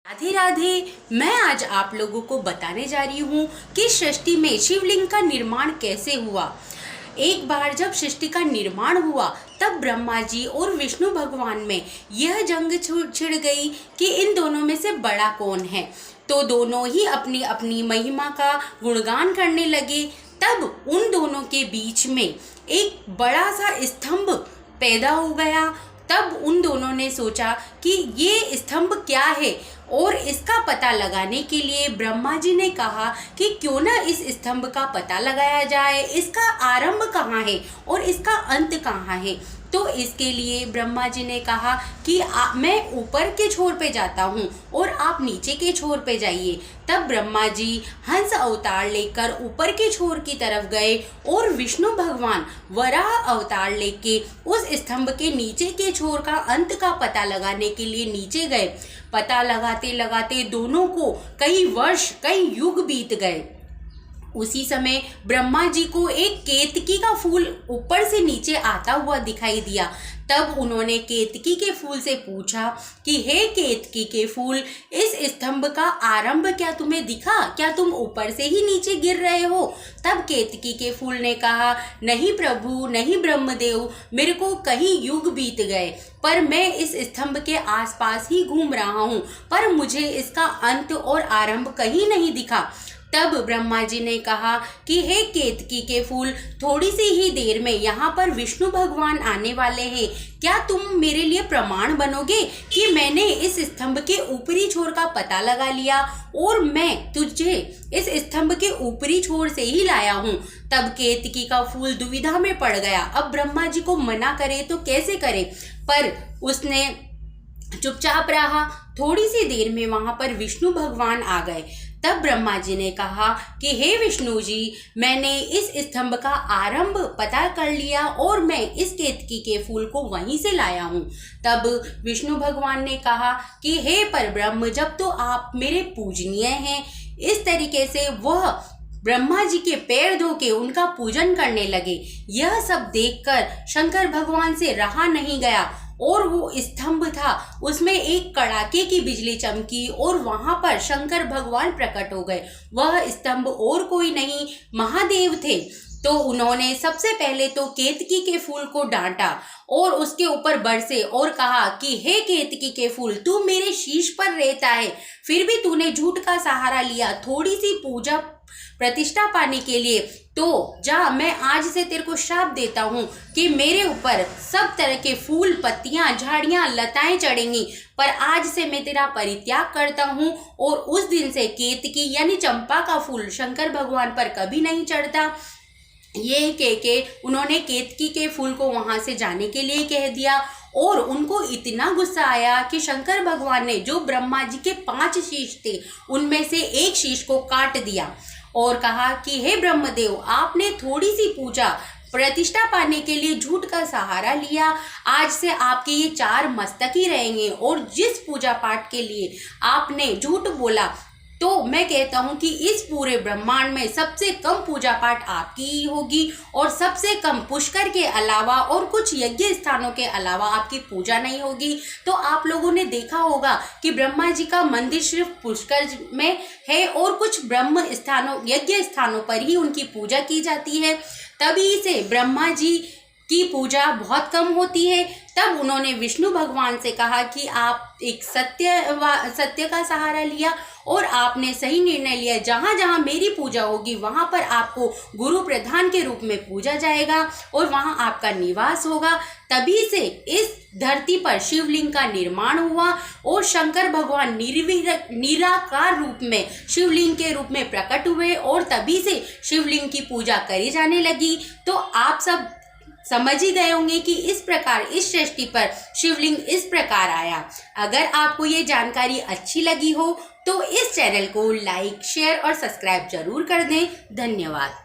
राधे राधे। मैं आज आप लोगों को बताने जा रही हूँ कि सृष्टि में शिवलिंग का निर्माण कैसे हुआ। एक बार जब सृष्टि का निर्माण हुआ तब ब्रह्मा जी और विष्णु भगवान में यह जंग छिड़ गई कि इन दोनों में से बड़ा कौन है। तो दोनों ही अपनी अपनी महिमा का गुणगान करने लगे। तब उन दोनों के बीच में एक बड़ा सा स्तंभ पैदा हो गया। तब उन दोनों ने सोचा कि ये स्तंभ क्या है, और इसका पता लगाने के लिए ब्रह्मा जी ने कहा कि क्यों ना इस स्तंभ का पता लगाया जाए, इसका आरंभ कहाँ है और इसका अंत कहाँ है। तो इसके लिए ब्रह्मा जी ने कहा कि मैं ऊपर के छोर पे जाता हूँ और आप नीचे के छोर पे जाइए। तब ब्रह्मा जी हंस अवतार लेकर ऊपर के छोर की तरफ गए और विष्णु भगवान वराह अवतार लेके उस स्तंभ के नीचे के छोर का अंत का पता लगाने के लिए नीचे गए। पता लगाते लगाते दोनों को कई वर्ष कई युग बीत गए। उसी समय ब्रह्मा जी को एक केतकी का फूल ऊपर से नीचे आता हुआ दिखाई दिया। तब उन्होंने केतकी के फूल से पूछा कि हे केतकी के फूल, इस स्तंभ का आरंभ क्या तुम्हें दिखा? क्या तुम ऊपर से ही नीचे गिर रहे हो? तब केतकी के फूल ने कहा, नहीं प्रभु, नहीं ब्रह्मदेव, मेरे को कहीं युग बीत गए, पर मैं इस स्तंभ के आसपास ही घूम रहा हूँ, पर मुझे इसका अंत और आरंभ कहीं नहीं दिखा। तब ब्रह्मा जी ने कहा कि हे केतकी के फूल, थोड़ी सी ही देर में यहाँ पर विष्णु भगवान आने वाले हैं। क्या तुम मेरे लिए प्रमाण बनोगे कि मैंने इस स्तंभ के ऊपरी छोर का पता लगा लिया और मैं तुझे इस स्तंभ के ऊपरी छोर से ही लाया हूँ। तब केतकी का फूल दुविधा में पड़ गया। अब ब्रह्मा जी को मना करे तो कैसे करे, पर उसने चुपचाप रहा। थोड़ी सी देर में वहां पर विष्णु भगवान आ गए। तब ब्रह्मा जी ने कहा कि हे विष्णु जी, मैंने इस स्तंभ का आरंभ पता कर लिया और मैं इस केतकी के फूल को वहीं से लाया हूँ। तब विष्णु भगवान ने कहा कि हे परब्रह्म, जब तो आप मेरे पूजनीय हैं। इस तरीके से वह ब्रह्मा जी के पैर धो के उनका पूजन करने लगे। यह सब देखकर शंकर भगवान से रहा नहीं गया और वो स्तंभ था, उसमें एक कड़ाके की बिजली चमकी और वहां पर शंकर भगवान प्रकट हो गए। वह स्तंभ और कोई नहीं, महादेव थे। तो उन्होंने सबसे पहले तो केतकी के फूल को डांटा और उसके ऊपर बरसे और कहा कि हे केतकी के फूल, तू मेरे शीश पर रहता है, फिर भी तूने झूठ का सहारा लिया थोड़ी सी पूजा प्रतिष्ठा पाने के लिए। तो जा, मैं आज से तेरे को श्राप देता हूँ कि मेरे ऊपर सब तरह के फूल, पत्तियां, झाड़ियां, लताएं चढ़ेंगी, पर आज से मैं तेरा परित्याग करता हूँ। और उस दिन से केतकी यानी चंपा का फूल शंकर भगवान पर कभी नहीं चढ़ता। ये कह के उन्होंने केतकी के फूल को वहां से जाने के लिए कह दिया। और उनको इतना गुस्सा आया कि शंकर भगवान ने जो ब्रह्मा जी के 5 शीश थे उनमें से एक शीश को काट दिया और कहा कि हे ब्रह्मदेव, आपने थोड़ी सी पूजा प्रतिष्ठा पाने के लिए झूठ का सहारा लिया, आज से आपके ये 4 मस्तक ही रहेंगे। और जिस पूजा पाठ के लिए आपने झूठ बोला, तो मैं कहता हूँ कि इस पूरे ब्रह्मांड में सबसे कम पूजा पाठ आपकी ही होगी और सबसे कम पुष्कर के अलावा और कुछ यज्ञ स्थानों के अलावा आपकी पूजा नहीं होगी। तो आप लोगों ने देखा होगा कि ब्रह्मा जी का मंदिर सिर्फ पुष्कर में है और कुछ ब्रह्म स्थानों, यज्ञ स्थानों पर ही उनकी पूजा की जाती है। तभी से ब्रह्मा जी की पूजा बहुत कम होती है। तब उन्होंने विष्णु भगवान से कहा कि आप एक सत्य का सहारा लिया और आपने सही निर्णय लिया। जहाँ जहाँ मेरी पूजा होगी वहाँ पर आपको गुरु प्रधान के रूप में पूजा जाएगा और वहाँ आपका निवास होगा। तभी से इस धरती पर शिवलिंग का निर्माण हुआ और शंकर भगवान निराकार रूप में शिवलिंग के रूप में प्रकट हुए और तभी से शिवलिंग की पूजा करी जाने लगी। तो आप सब समझ ही गए होंगे कि इस प्रकार इस सृष्टि पर शिवलिंग इस प्रकार आया। अगर आपको ये जानकारी अच्छी लगी हो तो इस चैनल को लाइक, शेयर और सब्सक्राइब जरूर कर दें। धन्यवाद।